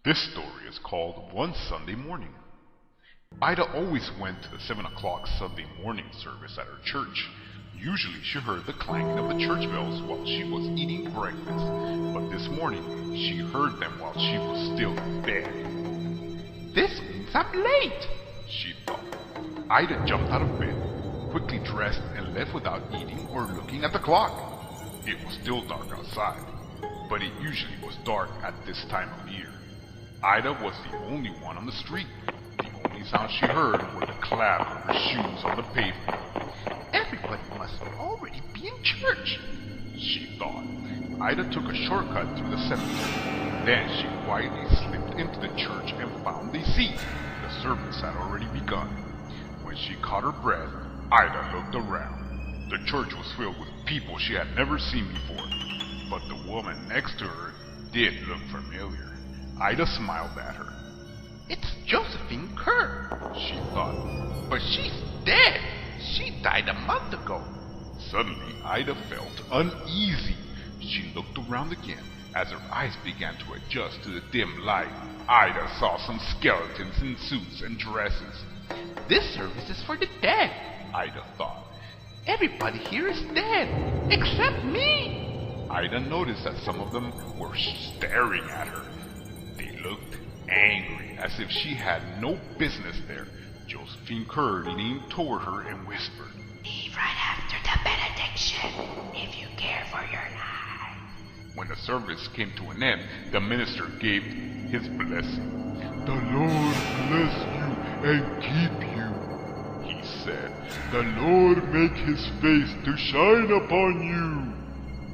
This story is called One Sunday Morning. Ida always went to the 7 o'clock Sunday morning service at her church. Usually she heard the clanging of the church bells while she was eating breakfast, but this morning she heard them while she was still in bed. "This means I'm late," she thought. Ida jumped out of bed, quickly dressed, and left without eating or looking at the clock. It was still dark outside, but it usually was dark at this time of year. Ida was the only one on the street. The only sound she heard were the clap of her shoes on the pavement. "Everybody must already be in church," she thought. Ida took a shortcut through the cemetery. Then she quietly slipped into the church and found a seat. The service had already begun. When she caught her breath, Ida looked around. The church was filled with people she had never seen before, but the woman next to her did look familiar. Ida smiled at her. "It's Josephine Kerr," she thought. "But she's dead. She died a month ago." Suddenly, Ida felt uneasy. She looked around again. As her eyes began to adjust to the dim light, Ida saw some skeletons in suits and dresses. "This service is for the dead," Ida thought. "Everybody here is dead, except me." Ida noticed that some of them were staring at her. They looked angry, as if she had no business there. Josephine Kerr leaned toward her and whispered, "Leave right after the benediction, if you care for your life." When the service came to an end, the minister gave his blessing. "The Lord bless you and keep you," he said. "The Lord make his face to shine upon you."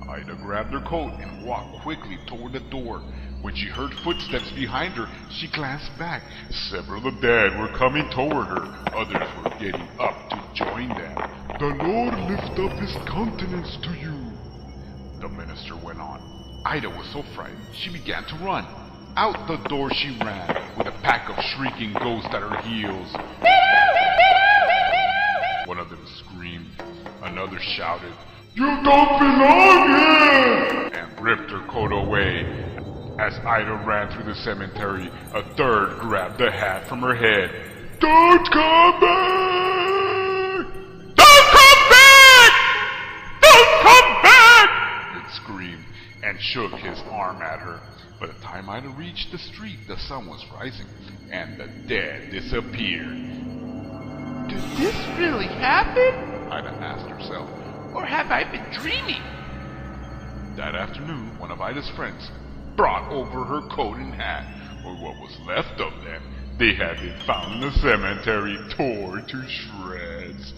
Ida grabbed her coat and walked quickly toward the door. When she heard footsteps behind her, she glanced back. Several of the dead were coming toward her. Others were getting up to join them. "The Lord lift up his countenance to you," the minister went on. Ida was so frightened, she began to run. Out the door she ran, with a pack of shrieking ghosts at her heels. One of them screamed. Another shouted, "You don't belong here!" and ripped her coat away. As Ida ran through the cemetery, a third grabbed the hat from her head. "Don't come back! Don't come back! Don't come back!" it screamed, and shook his arm at her. By the time Ida reached the street, the sun was rising, and the dead disappeared. "Did this really happen?" Ida asked herself. "Or have I been dreaming?" That afternoon, one of Ida's friends brought over her coat and hat, or what was left of them. They had been found in the cemetery, torn to shreds.